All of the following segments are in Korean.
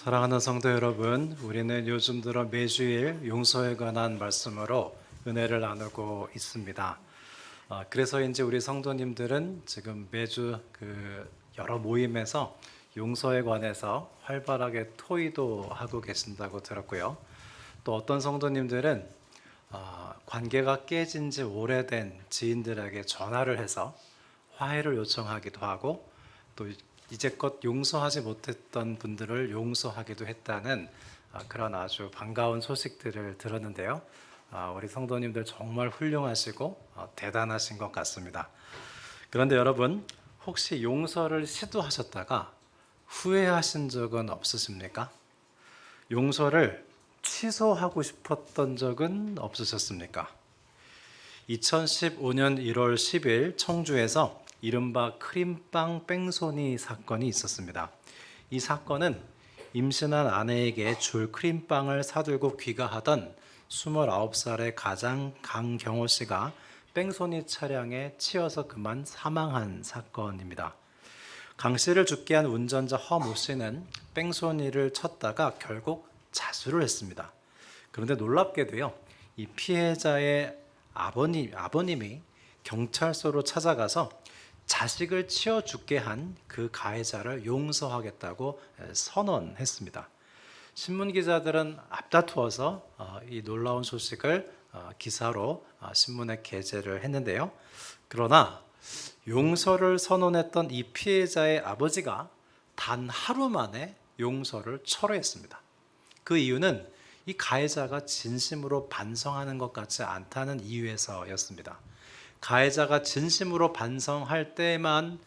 사랑하는 성도 여러분, 우리는 요즘 들어 매주일 용서에 관한 말씀으로 은혜를 나누고 있습니다. 그래서인지 우리 성도님들은 지금 매주 여러 모임에서 용서에 관해서 활발하게 토의도 하고 계신다고 들었고요. 또 어떤 성도님들은 관계가 깨진 지 오래된 지인들에게 전화를 해서 화해를 요청하기도 하고, 또 이제껏 용서하지 못했던 분들을 용서하기도 했다는 그런 아주 반가운 소식들을 들었는데요. 우리 성도님들 정말 훌륭하시고 대단하신 것 같습니다. 그런데 여러분, 혹시 용서를 시도하셨다가 후회하신 적은 없으십니까? 용서를 취소하고 싶었던 적은 없으셨습니까? 2015년 1월 10일 청주에서 이른바 크림빵 뺑소니 사건이 있었습니다. 이 사건은 임신한 아내에게 줄 크림빵을 사들고 귀가하던 29살의 가장 강경호 씨가 뺑소니 차량에 치여서 그만 사망한 사건입니다. 강 씨를 죽게 한 운전자 허모 씨는 뺑소니를 쳤다가 결국 자수를 했습니다. 그런데 놀랍게도요, 이 피해자의 아버님이 경찰서로 찾아가서 자식을 치어 죽게 한 그 가해자를 용서하겠다고 선언했습니다. 신문 기자들은 앞다투어서 이 놀라운 소식을 기사로 신문에 게재를 했는데요. 그러나 용서를 선언했던 이 피해자의 아버지가 단 하루 만에 용서를 철회했습니다. 그 이유는 이 가해자가 진심으로 반성하는 것 같지 않다는 이유에서였습니다. 가해자가 진심으로 반성할 때만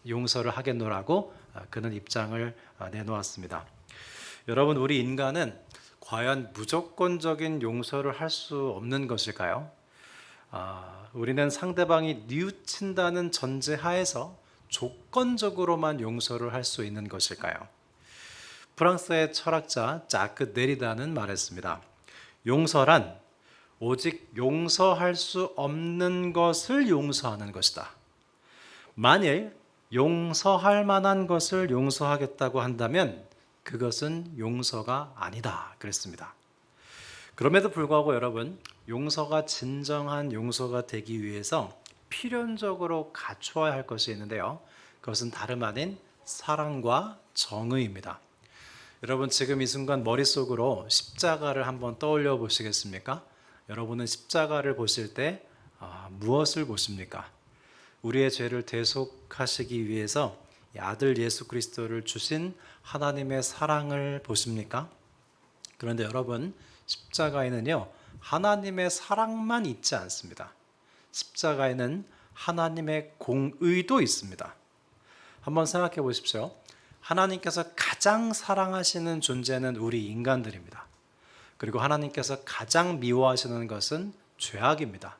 용서를 하겠노라고 그는 입장을 내놓았습니다. 여러분, 우리 인간은 과연 무조건적인 용서를 할 수 없는 것일까요? 우리는 상대방이 뉘우친다는 전제 하에서 조건적으로만 용서를 할 수 있는 것일까요? 프랑스의 철학자 자크 데리다는 말했습니다. 용서란 오직 용서할 수 없는 것을 용서하는 것이다. 만일 용서할 만한 것을 용서하겠다고 한다면 그것은 용서가 아니다 그랬습니다. 그럼에도 불구하고 여러분, 용서가 진정한 용서가 되기 위해서 필연적으로 갖추어야 할 것이 있는데요. 그것은 다름 아닌 사랑과 정의입니다. 여러분, 지금 이 순간 머릿속으로 십자가를 한번 떠올려 보시겠습니까? 여러분은 십자가를 보실 때 무엇을 보십니까? 우리의 죄를 대속하시기 위해서 아들 예수 그리스도를 주신 하나님의 사랑을 보십니까? 그런데 여러분, 십자가에는요, 하나님의 사랑만 있지 않습니다. 십자가에는 하나님의 공의도 있습니다. 한번 생각해 보십시오. 하나님께서 가장 사랑하시는 존재는 우리 인간들입니다. 그리고 하나님께서 가장 미워하시는 것은 죄악입니다.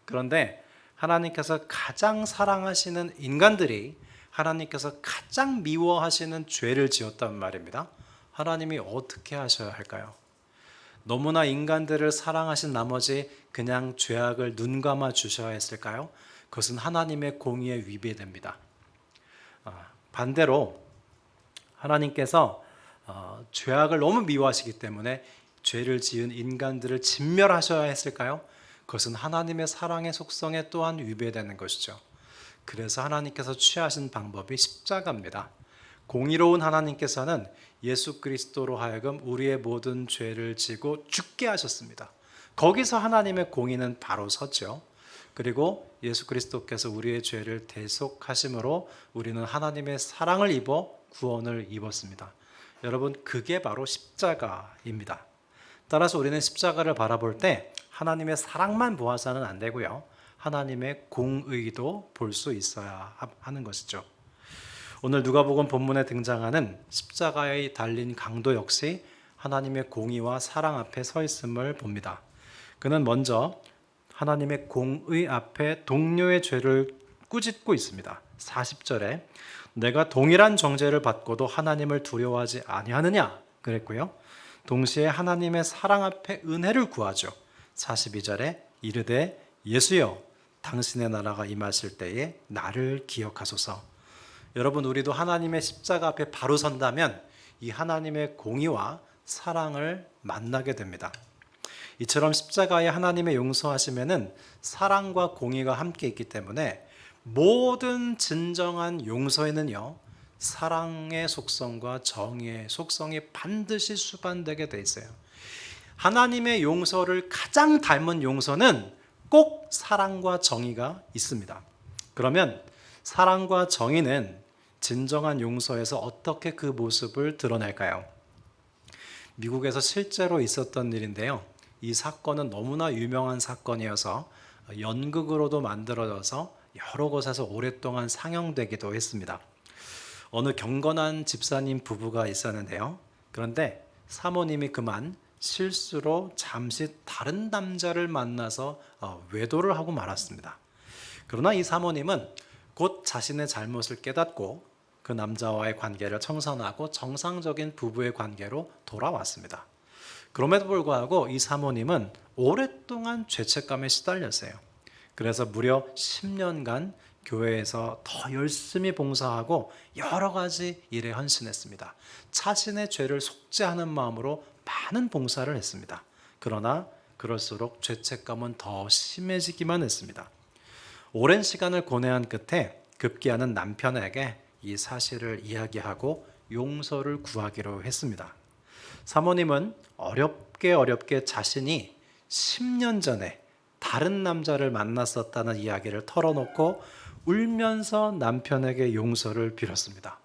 그런데 하나님께서 가장 사랑하시는 인간들이 하나님께서 가장 미워하시는 죄를 지었단 말입니다. 하나님이 어떻게 하셔야 할까요? 너무나 인간들을 사랑하신 나머지 그냥 죄악을 눈감아 주셔야 했을까요? 그것은 하나님의 공의에 위배됩니다. 반대로 하나님께서 죄악을 너무 미워하시기 때문에 죄를 지은 인간들을 진멸하셔야 했을까요? 그것은 하나님의 사랑의 속성에 또한 위배되는 것이죠. 그래서 하나님께서 취하신 방법이 십자가입니다. 공의로운 하나님께서는 예수 그리스도로 하여금 우리의 모든 죄를 지고 죽게 하셨습니다. 거기서 하나님의 공의는 바로 섰죠. 그리고 예수 그리스도께서 우리의 죄를 대속하심으로 우리는 하나님의 사랑을 입어 구원을 입었습니다. 여러분, 그게 바로 십자가입니다. 따라서 우리는 십자가를 바라볼 때 하나님의 사랑만 보아서는 안 되고요, 하나님의 공의도 볼 수 있어야 하는 것이죠. 오늘 누가복음 본문에 등장하는 십자가에 달린 강도 역시 하나님의 공의와 사랑 앞에 서 있음을 봅니다. 그는 먼저 하나님의 공의 앞에 동료의 죄를 꾸짖고 있습니다. 40절에 내가 동일한 정죄를 받고도 하나님을 두려워하지 아니하느냐 그랬고요. 동시에 하나님의 사랑 앞에 은혜를 구하죠. 42절에 이르되 예수여 당신의 나라가 임하실 때에 나를 기억하소서. 여러분, 우리도 하나님의 십자가 앞에 바로 선다면 이 하나님의 공의와 사랑을 만나게 됩니다. 이처럼 십자가에 하나님의 용서하심에는 사랑과 공의가 함께 있기 때문에 모든 진정한 용서에는요, 사랑의 속성과 정의의 속성이 반드시 수반되게 돼 있어요. 하나님의 용서를 가장 닮은 용서는 꼭 사랑과 정의가 있습니다. 그러면 사랑과 정의는 진정한 용서에서 어떻게 그 모습을 드러낼까요? 미국에서 실제로 있었던 일인데요. 이 사건은 너무나 유명한 사건이어서 연극으로도 만들어져서 여러 곳에서 오랫동안 상영되기도 했습니다. 어느 경건한 집사님 부부가 있었는데요. 그런데 사모님이 그만 실수로 잠시 다른 남자를 만나서 외도를 하고 말았습니다. 그러나 이 사모님은 곧 자신의 잘못을 깨닫고 그 남자와의 관계를 청산하고 정상적인 부부의 관계로 돌아왔습니다. 그럼에도 불구하고 이 사모님은 오랫동안 죄책감에 시달렸어요. 그래서 무려 10년간 교회에서 더 열심히 봉사하고 여러 가지 일에 헌신했습니다. 자신의 죄를 속죄하는 마음으로 많은 봉사를 했습니다. 그러나 그럴수록 죄책감은 더 심해지기만 했습니다. 오랜 시간을 고뇌한 끝에 급기야는 남편에게 이 사실을 이야기하고 용서를 구하기로 했습니다. 사모님은 어렵게 자신이 10년 전에 다른 남자를 만났었다는 이야기를 털어놓고 울면서 남편에게 용서를 빌었습니다.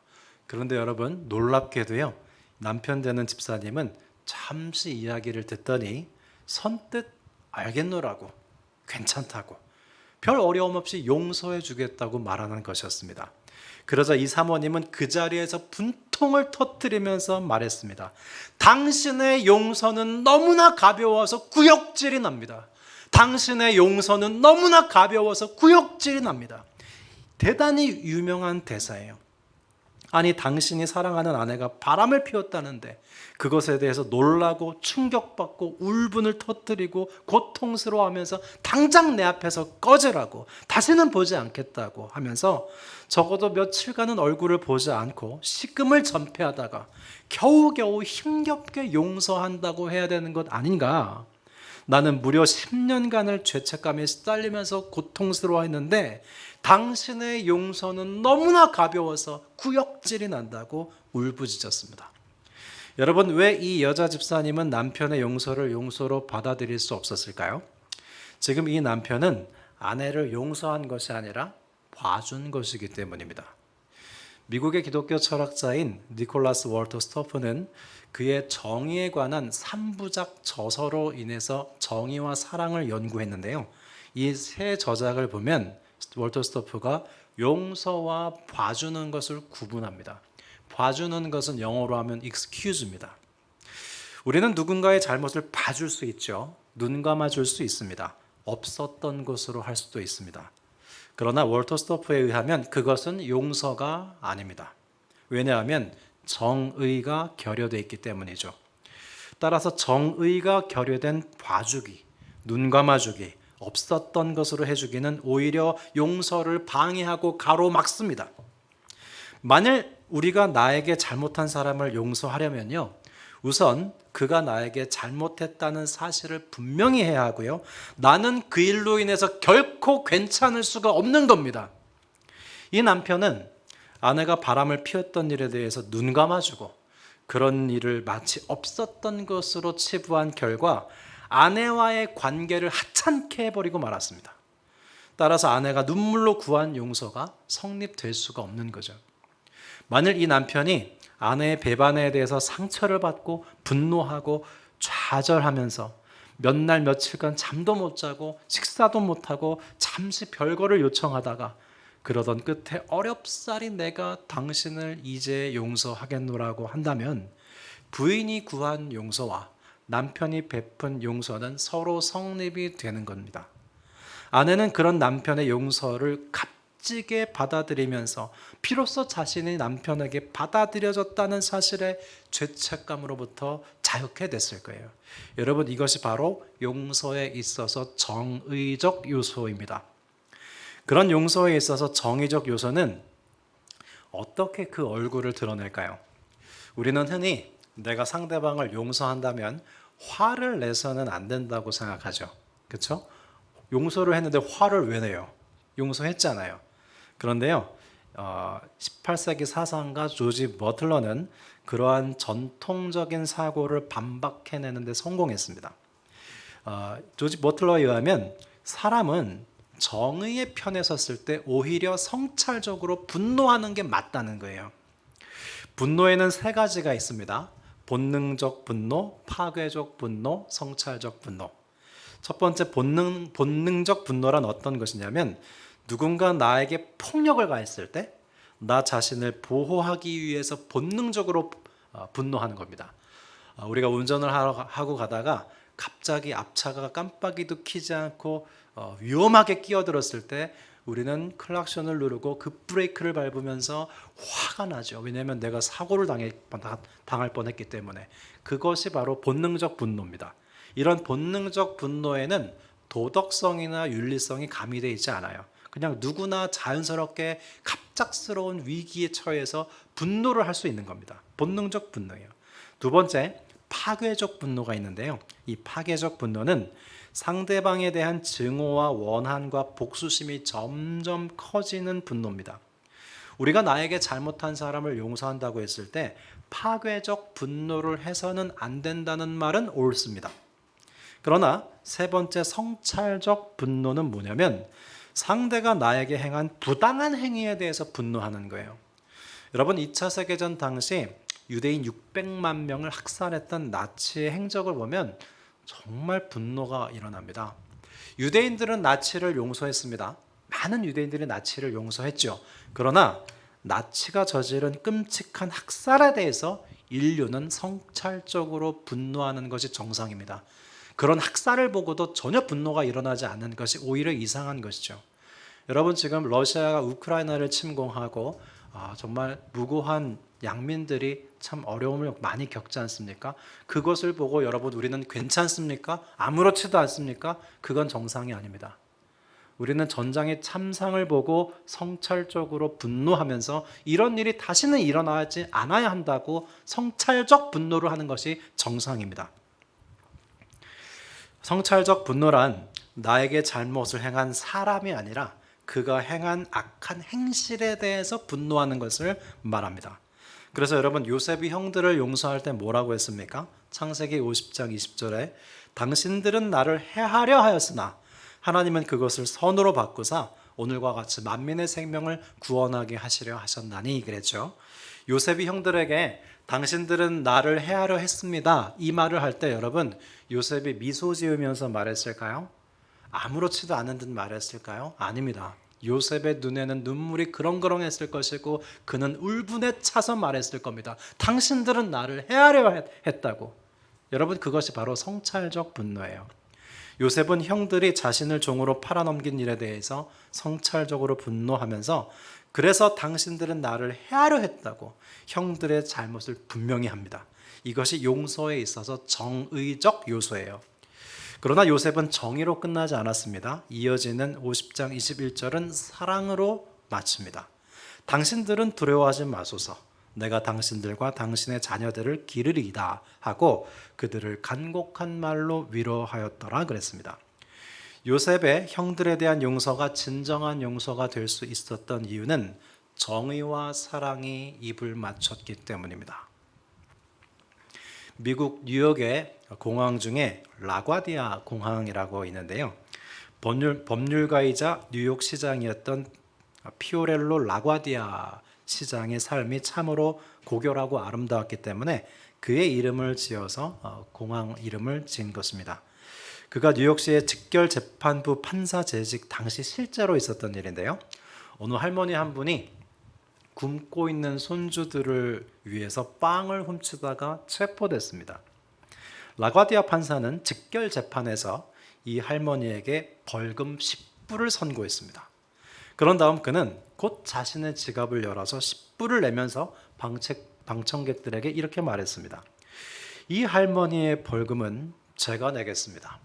그런데 여러분, 놀랍게도요, 남편 되는 집사님은 잠시 이야기를 듣더니 선뜻 알겠노라고, 괜찮다고, 별 어려움 없이 용서해 주겠다고 말하는 것이었습니다. 그러자 이 사모님은 그 자리에서 분통을 터뜨리면서 말했습니다. 당신의 용서는 너무나 가벼워서 구역질이 납니다. 당신의 용서는 너무나 가벼워서 구역질이 납니다. 대단히 유명한 대사예요. 아니, 당신이 사랑하는 아내가 바람을 피웠다는데 그것에 대해서 놀라고 충격받고 울분을 터뜨리고 고통스러워하면서 당장 내 앞에서 꺼지라고, 다시는 보지 않겠다고 하면서 적어도 며칠간은 얼굴을 보지 않고 식음을 전폐하다가 겨우겨우 힘겹게 용서한다고 해야 되는 것 아닌가? 나는 무려 10년간을 죄책감에 시달리면서 고통스러워했는데 당신의 용서는 너무나 가벼워서 구역질이 난다고 울부짖었습니다. 여러분, 왜 이 여자 집사님은 남편의 용서를 용서로 받아들일 수 없었을까요? 지금 이 남편은 아내를 용서한 것이 아니라 봐준 것이기 때문입니다. 미국의 기독교 철학자인 니콜라스 월터 스토프는 그의 정의에 관한 3부작 저서로 인해서 정의와 사랑을 연구했는데요. 이 세 저작을 보면 월터 스토프가 용서와 봐주는 것을 구분합니다. 봐주는 것은 영어로 하면 excuse입니다. 우리는 누군가의 잘못을 봐줄 수 있죠. 눈 감아줄 수 있습니다. 없었던 것으로 할 수도 있습니다. 그러나 월터 스토프에 의하면 그것은 용서가 아닙니다. 왜냐하면 정의가 결여되어 있기 때문이죠. 따라서 정의가 결여된 봐주기, 눈 감아주기, 없었던 것으로 해주기는 오히려 용서를 방해하고 가로막습니다. 만일 우리가 나에게 잘못한 사람을 용서하려면요, 우선 그가 나에게 잘못했다는 사실을 분명히 해야 하고요, 나는 그 일로 인해서 결코 괜찮을 수가 없는 겁니다. 이 남편은 아내가 바람을 피웠던 일에 대해서 눈 감아주고 그런 일을 마치 없었던 것으로 치부한 결과 아내와의 관계를 하찮게 해버리고 말았습니다. 따라서 아내가 눈물로 구한 용서가 성립될 수가 없는 거죠. 만일 이 남편이 아내의 배반에 대해서 상처를 받고 분노하고 좌절하면서 몇 날 며칠간 잠도 못 자고 식사도 못하고 잠시 별거를 요청하다가 그러던 끝에 어렵사리 내가 당신을 이제 용서하겠노라고 한다면 부인이 구한 용서와 남편이 베푼 용서는 서로 성립이 되는 겁니다. 아내는 그런 남편의 용서를 값지게 받아들이면서 비로소 자신이 남편에게 받아들여졌다는 사실에 죄책감으로부터 자유케 됐을 거예요. 여러분, 이것이 바로 용서에 있어서 정의적 요소입니다. 그런 용서에 있어서 정의적 요소는 어떻게 그 얼굴을 드러낼까요? 우리는 흔히 내가 상대방을 용서한다면 화를 내서는 안 된다고 생각하죠. 그렇죠? 용서를 했는데 화를 왜 내요? 용서했잖아요. 그런데요, 18세기 사상가 조지 버틀러는 그러한 전통적인 사고를 반박해내는 데 성공했습니다. 조지 버틀러에 의하면 사람은 정의의 편에 섰을 때 오히려 성찰적으로 분노하는 게 맞다는 거예요. 분노에는 세 가지가 있습니다. 본능적 분노, 파괴적 분노, 성찰적 분노. 첫 번째 본능적 분노란 어떤 것이냐면 누군가 나에게 폭력을 가했을 때 나 자신을 보호하기 위해서 본능적으로 분노하는 겁니다. 우리가 운전을 하고 가다가 갑자기 앞차가 깜빡이도 켜지 않고 위험하게 끼어들었을 때 우리는 클락션을 누르고 급브레이크를 밟으면서 화가 나죠. 왜냐하면 내가 사고를 당할 뻔했기 때문에. 그것이 바로 본능적 분노입니다. 이런 본능적 분노에는 도덕성이나 윤리성이 가미되어 있지 않아요. 그냥 누구나 자연스럽게 갑작스러운 위기에 처해서 분노를 할 수 있는 겁니다. 본능적 분노예요. 두 번째, 파괴적 분노가 있는데요. 이 파괴적 분노는 상대방에 대한 증오와 원한과 복수심이 점점 커지는 분노입니다. 우리가 나에게 잘못한 사람을 용서한다고 했을 때 파괴적 분노를 해서는 안 된다는 말은 옳습니다. 그러나 세 번째 성찰적 분노는 뭐냐면 상대가 나에게 행한 부당한 행위에 대해서 분노하는 거예요. 여러분 2차 세계전 당시 유대인 600만 명을 학살했던 나치의 행적을 보면 정말 분노가 일어납니다. 유대인들은 나치를 용서했습니다. 많은 유대인들이 나치를 용서했죠. 그러나 나치가 저지른 끔찍한 학살에 대해서 인류는 성찰적으로 분노하는 것이 정상입니다. 그런 학살을 보고도 전혀 분노가 일어나지 않는 것이 오히려 이상한 것이죠. 여러분 지금 러시아가 우크라이나를 침공하고 정말 무고한 양민들이 참 어려움을 많이 겪지 않습니까? 그것을 보고 여러분 우리는 괜찮습니까? 아무렇지도 않습니까? 그건 정상이 아닙니다. 우리는 전장의 참상을 보고 성찰적으로 분노하면서 이런 일이 다시는 일어나지 않아야 한다고 성찰적 분노를 하는 것이 정상입니다. 성찰적 분노란 나에게 잘못을 행한 사람이 아니라 그가 행한 악한 행실에 대해서 분노하는 것을 말합니다. 그래서 여러분 요셉이 형들을 용서할 때 뭐라고 했습니까? 창세기 50장 20절에 당신들은 나를 해하려 하였으나 하나님은 그것을 선으로 바꾸사 오늘과 같이 만민의 생명을 구원하게 하시려 하셨나니 그랬죠. 요셉이 형들에게 당신들은 나를 해하려 했습니다. 이 말을 할 때 여러분 요셉이 미소 지으면서 말했을까요? 아무렇지도 않은 듯 말했을까요? 아닙니다. 요셉의 눈에는 눈물이 그렁그렁했을 것이고 그는 울분에 차서 말했을 겁니다. 당신들은 나를 해하려 했다고. 여러분 그것이 바로 성찰적 분노예요. 요셉은 형들이 자신을 종으로 팔아넘긴 일에 대해서 성찰적으로 분노하면서 그래서 당신들은 나를 해하려 했다고 형들의 잘못을 분명히 합니다. 이것이 용서에 있어서 정의적 요소예요. 그러나 요셉은 정의로 끝나지 않았습니다. 이어지는 50장 21절은 사랑으로 마칩니다. 당신들은 두려워하지 마소서. 내가 당신들과 당신의 자녀들을 기르리이다 하고 그들을 간곡한 말로 위로하였더라 그랬습니다. 요셉의 형들에 대한 용서가 진정한 용서가 될 수 있었던 이유는 정의와 사랑이 입을 맞췄기 때문입니다. 미국 뉴욕의 공항 중에 라과디아 공항이라고 있는데요. 법률가이자 뉴욕 시장이었던 피오렐로 라과디아 시장의 삶이 참으로 고결하고 아름다웠기 때문에 그의 이름을 지어서 공항 이름을 지은 것입니다. 그가 뉴욕시의 직결재판부 판사 재직 당시 실제로 있었던 일인데요. 어느 할머니 한 분이 굶고 있는 손주들을 위해서 빵을 훔치다가 체포됐습니다. 라과디아 판사는 직결재판에서 이 할머니에게 벌금 10불을 선고했습니다. 그런 다음 그는 곧 자신의 지갑을 열어서 10불을 내면서 방청객들에게 이렇게 말했습니다. 이 할머니의 벌금은 제가 내겠습니다.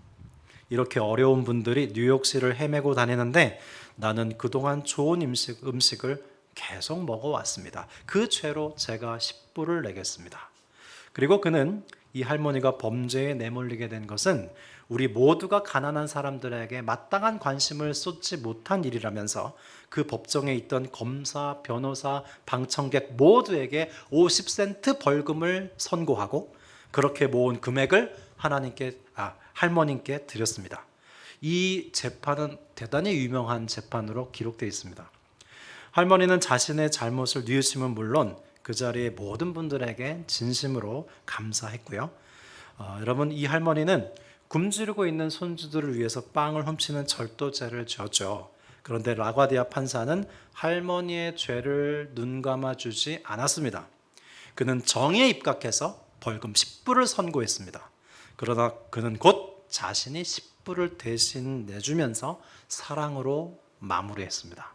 이렇게 어려운 분들이 뉴욕시를 헤매고 다니는데 나는 그동안 좋은 음식을 계속 먹어왔습니다. 그 죄로 제가 10불을 내겠습니다. 그리고 그는 이 할머니가 범죄에 내몰리게 된 것은 우리 모두가 가난한 사람들에게 마땅한 관심을 쏟지 못한 일이라면서 그 법정에 있던 검사, 변호사, 방청객 모두에게 50센트 벌금을 선고하고 그렇게 모은 금액을 할머님께 드렸습니다. 이 재판은 대단히 유명한 재판으로 기록되어 있습니다. 할머니는 자신의 잘못을 뉘우침은 물론 그 자리에 모든 분들에게 진심으로 감사했고요. 여러분, 이 할머니는 굶주리고 있는 손주들을 위해서 빵을 훔치는 절도죄를 지었죠. 그런데 라과디아 판사는 할머니의 죄를 눈감아 주지 않았습니다. 그는 정의에 입각해서 벌금 10불을 선고했습니다. 그러다 그는 곧 자신이 10불을 대신 내주면서 사랑으로 마무리했습니다.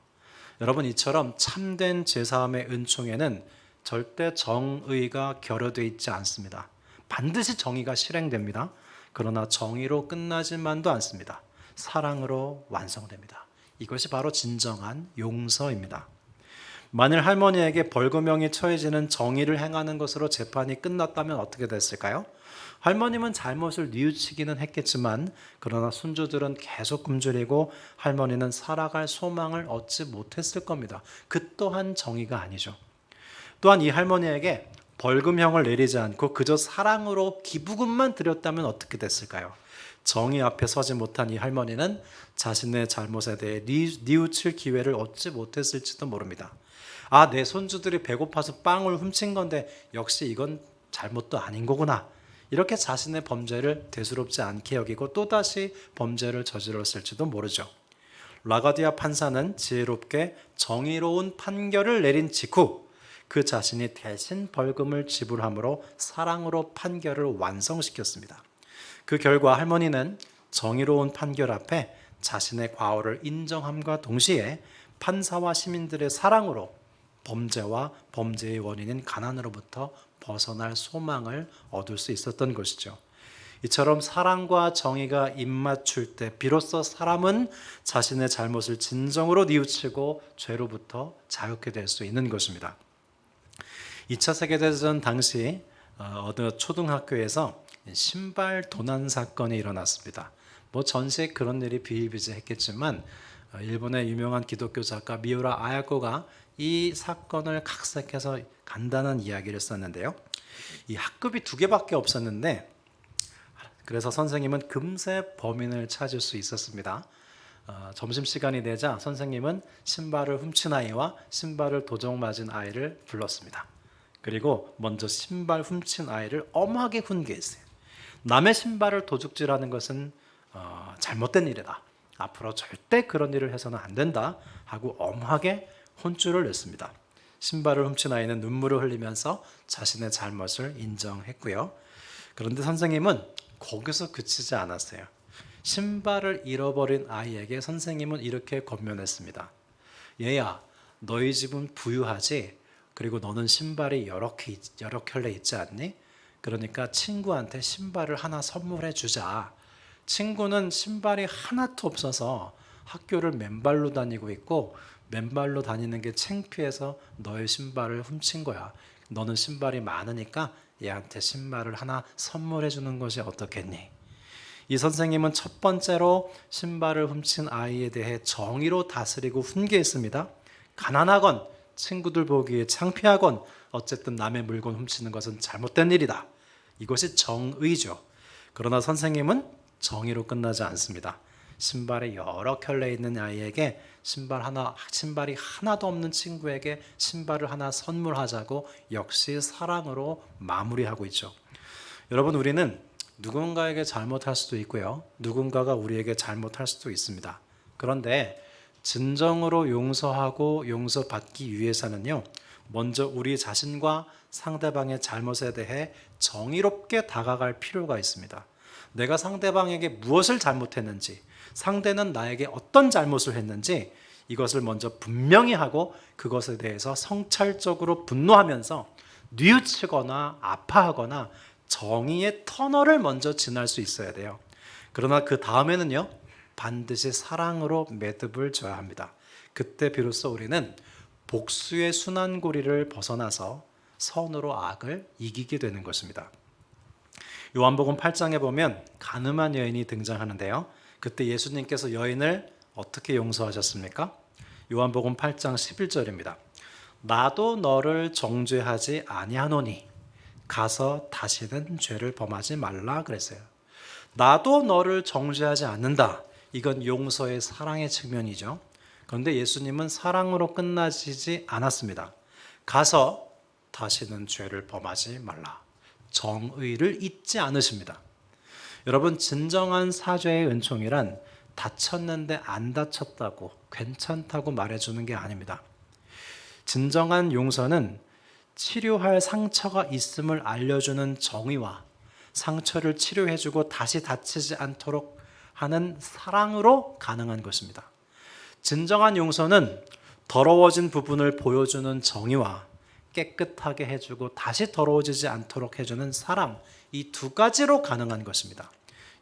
여러분, 이처럼 참된 제사함의 은총에는 절대 정의가 결여되어 있지 않습니다. 반드시 정의가 실행됩니다. 그러나 정의로 끝나지만도 않습니다. 사랑으로 완성됩니다. 이것이 바로 진정한 용서입니다. 만일 할머니에게 벌금형이 처해지는 정의를 행하는 것으로 재판이 끝났다면 어떻게 됐을까요? 할머님은 잘못을 뉘우치기는 했겠지만 그러나 손주들은 계속 굶주리고 할머니는 살아갈 소망을 얻지 못했을 겁니다. 그 또한 정의가 아니죠. 또한 이 할머니에게 벌금형을 내리지 않고 그저 사랑으로 기부금만 드렸다면 어떻게 됐을까요? 정의 앞에 서지 못한 이 할머니는 자신의 잘못에 대해 뉘우칠 기회를 얻지 못했을지도 모릅니다. 내 손주들이 배고파서 빵을 훔친 건데 역시 이건 잘못도 아닌 거구나. 이렇게 자신의 범죄를 대수롭지 않게 여기고 또다시 범죄를 저질렀을지도 모르죠. 라가디아 판사는 지혜롭게 정의로운 판결을 내린 직후 그 자신이 대신 벌금을 지불함으로 사랑으로 판결을 완성시켰습니다. 그 결과 할머니는 정의로운 판결 앞에 자신의 과오를 인정함과 동시에 판사와 시민들의 사랑으로 범죄와 범죄의 원인인 가난으로부터 벗어날 소망을 얻을 수 있었던 것이죠. 이처럼 사랑과 정의가 입맞출 때 비로소 사람은 자신의 잘못을 진정으로 뉘우치고 죄로부터 자유케 될 수 있는 것입니다. 2차 세계대전 당시 어느 초등학교에서 신발 도난 사건이 일어났습니다. 전시에 그런 일이 비일비재했겠지만 일본의 유명한 기독교 작가 미우라 아야코가 이 사건을 각색해서 간단한 이야기를 썼는데요. 이 학급이 2개밖에 없었는데 그래서 선생님은 금세 범인을 찾을 수 있었습니다. 점심시간이 되자 선생님은 신발을 훔친 아이와 신발을 도적 맞은 아이를 불렀습니다. 그리고 먼저 신발 훔친 아이를 엄하게 훈계했어요. 남의 신발을 도둑질하는 것은 잘못된 일이다. 앞으로 절대 그런 일을 해서는 안 된다 하고 엄하게 혼쭐을 냈습니다. 신발을 훔친 아이는 눈물을 흘리면서 자신의 잘못을 인정했고요. 그런데 선생님은 거기서 그치지 않았어요. 신발을 잃어버린 아이에게 선생님은 이렇게 권면했습니다. 얘야, 너희 집은 부유하지? 그리고 너는 신발이 여러 켤레 있지 않니? 그러니까 친구한테 신발을 하나 선물해 주자. 친구는 신발이 하나도 없어서 학교를 맨발로 다니고 있고 맨발로 다니는 게 창피해서 너의 신발을 훔친 거야. 너는 신발이 많으니까 얘한테 신발을 하나 선물해 주는 것이 어떻겠니? 이 선생님은 첫 번째로 신발을 훔친 아이에 대해 정의로 다스리고 훈계했습니다. 가난하건 친구들 보기에 창피하건 어쨌든 남의 물건 훔치는 것은 잘못된 일이다. 이것이 정의죠. 그러나 선생님은 정의로 끝나지 않습니다. 신발이 여러 켤레 있는 아이에게 신발이 하나도 없는 친구에게 신발을 하나 선물하자고 역시 사랑으로 마무리하고 있죠. 여러분, 우리는 누군가에게 잘못할 수도 있고요. 누군가가 우리에게 잘못할 수도 있습니다. 그런데 진정으로 용서하고 용서받기 위해서는요, 먼저 우리 자신과 상대방의 잘못에 대해 정의롭게 다가갈 필요가 있습니다. 내가 상대방에게 무엇을 잘못했는지, 상대는 나에게 어떤 잘못을 했는지 이것을 먼저 분명히 하고 그것에 대해서 성찰적으로 분노하면서 뉘우치거나 아파하거나 정의의 터널을 먼저 지날 수 있어야 돼요. 그러나 그 다음에는요, 반드시 사랑으로 매듭을 져야 합니다. 그때 비로소 우리는 복수의 순환고리를 벗어나서 선으로 악을 이기게 되는 것입니다. 요한복음 8장에 보면 간음한 여인이 등장하는데요. 그때 예수님께서 여인을 어떻게 용서하셨습니까? 요한복음 8장 11절입니다. 나도 너를 정죄하지 아니하노니 가서 다시는 죄를 범하지 말라 그랬어요. 나도 너를 정죄하지 않는다. 이건 용서의 사랑의 측면이죠. 그런데 예수님은 사랑으로 끝나지 않았습니다. 가서 다시는 죄를 범하지 말라. 정의를 잊지 않으십니다. 여러분, 진정한 사죄의 은총이란 다쳤는데 안 다쳤다고 괜찮다고 말해주는 게 아닙니다. 진정한 용서는 치료할 상처가 있음을 알려주는 정의와 상처를 치료해주고 다시 다치지 않도록 하는 사랑으로 가능한 것입니다. 진정한 용서는 더러워진 부분을 보여주는 정의와 깨끗하게 해주고 다시 더러워지지 않도록 해주는 사랑, 이 두 가지로 가능한 것입니다.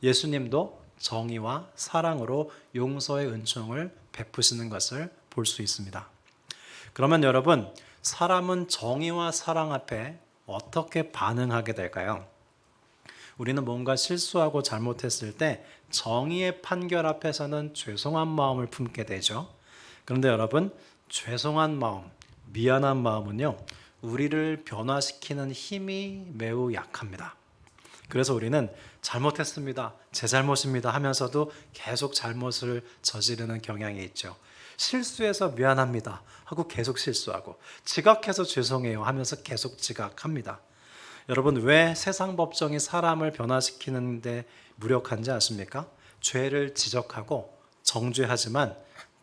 예수님도 정의와 사랑으로 용서의 은총을 베푸시는 것을 볼 수 있습니다. 그러면 여러분, 사람은 정의와 사랑 앞에 어떻게 반응하게 될까요? 우리는 뭔가 실수하고 잘못했을 때 정의의 판결 앞에서는 죄송한 마음을 품게 되죠. 그런데 여러분, 죄송한 마음, 미안한 마음은요, 우리를 변화시키는 힘이 매우 약합니다. 그래서 우리는 잘못했습니다, 제 잘못입니다 하면서도 계속 잘못을 저지르는 경향이 있죠. 실수해서 미안합니다 하고 계속 실수하고, 지각해서 죄송해요 하면서 계속 지각합니다. 여러분, 왜 세상 법정이 사람을 변화시키는데 무력한지 아십니까? 죄를 지적하고 정죄하지만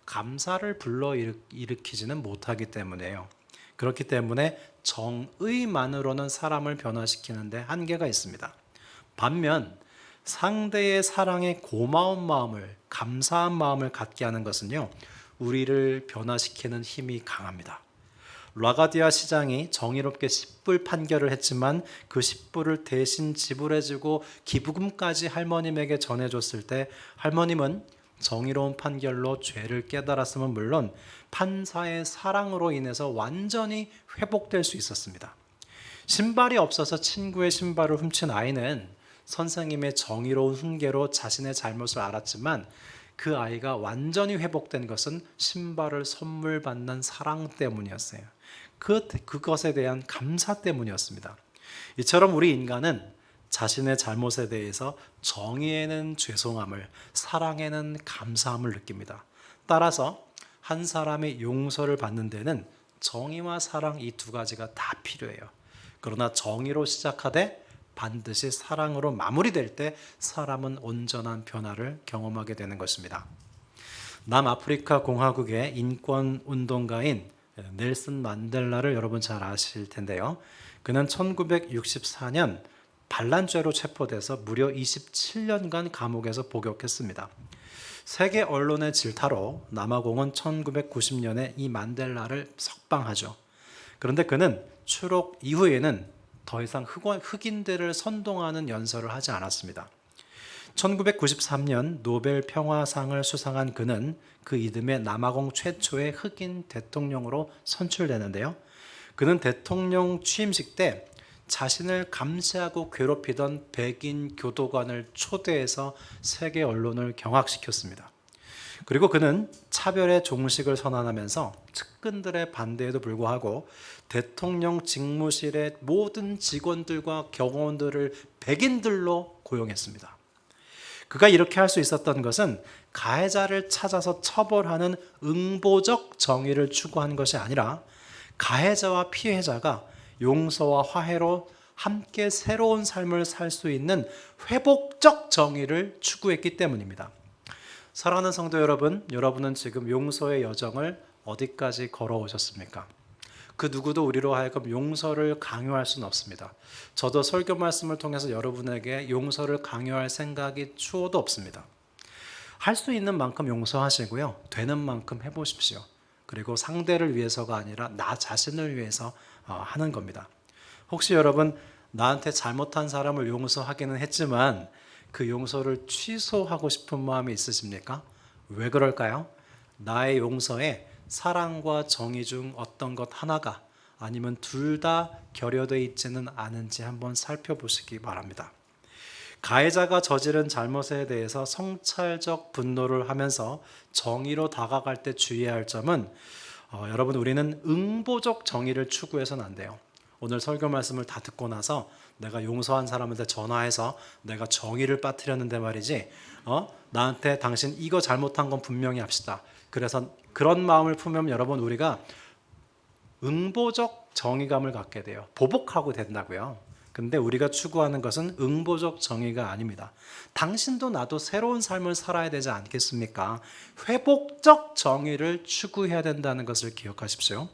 감사를 불러일으키지는 못하기 때문에요. 그렇기 때문에 정의만으로는 사람을 변화시키는데 한계가 있습니다. 반면 상대의 사랑에 고마운 마음을, 감사한 마음을 갖게 하는 것은요, 우리를 변화시키는 힘이 강합니다. 라가디아 시장이 정의롭게 10불 판결을 했지만 그 10불을 대신 지불해주고 기부금까지 할머님에게 전해줬을 때 할머님은 정의로운 판결로 죄를 깨달았음은 물론 판사의 사랑으로 인해서 완전히 회복될 수 있었습니다. 신발이 없어서 친구의 신발을 훔친 아이는 선생님의 정의로운 훈계로 자신의 잘못을 알았지만 그 아이가 완전히 회복된 것은 신발을 선물 받는 사랑 때문이었어요. 그것에 대한 감사 때문이었습니다. 이처럼 우리 인간은 자신의 잘못에 대해서 정의에는 죄송함을, 사랑에는 감사함을 느낍니다. 따라서 한 사람의 용서를 받는 데는 정의와 사랑, 이 두 가지가 다 필요해요. 그러나 정의로 시작하되 반드시 사랑으로 마무리될 때 사람은 온전한 변화를 경험하게 되는 것입니다. 남아프리카 공화국의 인권 운동가인 넬슨 만델라를 여러분 잘 아실 텐데요. 그는 1964년 반란죄로 체포돼서 무려 27년간 감옥에서 복역했습니다. 세계 언론의 질타로 남아공은 1990년에 이 만델라를 석방하죠. 그런데 그는 추록 이후에는 더 이상 흑인들을 선동하는 연설을 하지 않았습니다. 1993년 노벨 평화상을 수상한 그는 그 이듬해 남아공 최초의 흑인 대통령으로 선출되는데요. 그는 대통령 취임식 때 자신을 감시하고 괴롭히던 백인 교도관을 초대해서 세계 언론을 경악시켰습니다. 그리고 그는 차별의 종식을 선언하면서 측근들의 반대에도 불구하고 대통령 직무실의 모든 직원들과 경호원들을 백인들로 고용했습니다. 그가 이렇게 할 수 있었던 것은 가해자를 찾아서 처벌하는 응보적 정의를 추구한 것이 아니라 가해자와 피해자가 용서와 화해로 함께 새로운 삶을 살 수 있는 회복적 정의를 추구했기 때문입니다. 사랑하는 성도 여러분, 여러분은 지금 용서의 여정을 어디까지 걸어오셨습니까? 그 누구도 우리로 하여금 용서를 강요할 수는 없습니다. 저도 설교 말씀을 통해서 여러분에게 용서를 강요할 생각이 추호도 없습니다. 할 수 있는 만큼 용서하시고요, 되는 만큼 해보십시오. 그리고 상대를 위해서가 아니라 나 자신을 위해서 하는 겁니다. 혹시 여러분, 나한테 잘못한 사람을 용서하기는 했지만 그 용서를 취소하고 싶은 마음이 있으십니까? 왜 그럴까요? 나의 용서에 사랑과 정의 중 어떤 것 하나가 아니면 둘 다 결여되어 있지는 않은지 한번 살펴보시기 바랍니다. 가해자가 저지른 잘못에 대해서 성찰적 분노를 하면서 정의로 다가갈 때 주의해야 할 점은 여러분, 우리는 응보적 정의를 추구해서는 안 돼요. 오늘 설교 말씀을 다 듣고 나서 내가 용서한 사람한테 전화해서 내가 정의를 빠뜨렸는데 말이지, 나한테 당신 이거 잘못한 건 분명히 합시다. 그래서 그런 마음을 품으면 여러분, 우리가 응보적 정의감을 갖게 돼요. 보복하고 된다고요. 근데 우리가 추구하는 것은 응보적 정의가 아닙니다. 당신도 나도 새로운 삶을 살아야 되지 않겠습니까? 회복적 정의를 추구해야 된다는 것을 기억하십시오.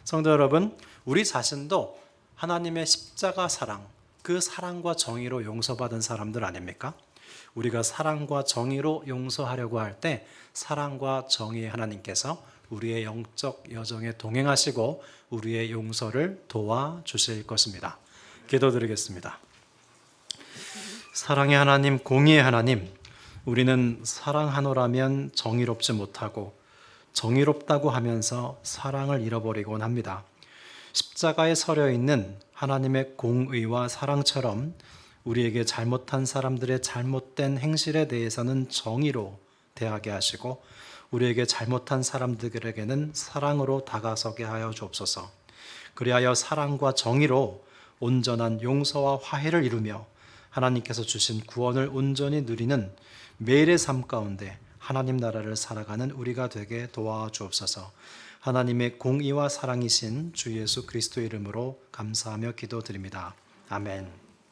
성도 여러분, 우리 자신도 하나님의 십자가 사랑, 그 사랑과 정의로 용서받은 사람들 아닙니까? 우리가 사랑과 정의로 용서하려고 할 때 사랑과 정의의 하나님께서 우리의 영적 여정에 동행하시고 우리의 용서를 도와주실 것입니다. 기도드리겠습니다. 사랑의 하나님, 공의의 하나님, 우리는 사랑하노라면 정의롭지 못하고 정의롭다고 하면서 사랑을 잃어버리곤 합니다. 십자가에 서려 있는 하나님의 공의와 사랑처럼 우리에게 잘못한 사람들의 잘못된 행실에 대해서는 정의로 대하게 하시고 우리에게 잘못한 사람들에게는 사랑으로 다가서게 하여 주옵소서. 그리하여 사랑과 정의로 온전한 용서와 화해를 이루며 하나님께서 주신 구원을 온전히 누리는 매일의 삶 가운데 하나님 나라를 살아가는 우리가 되게 도와주옵소서. 하나님의 공의와 사랑이신 주 예수 그리스도의 이름으로 감사하며 기도드립니다. 아멘.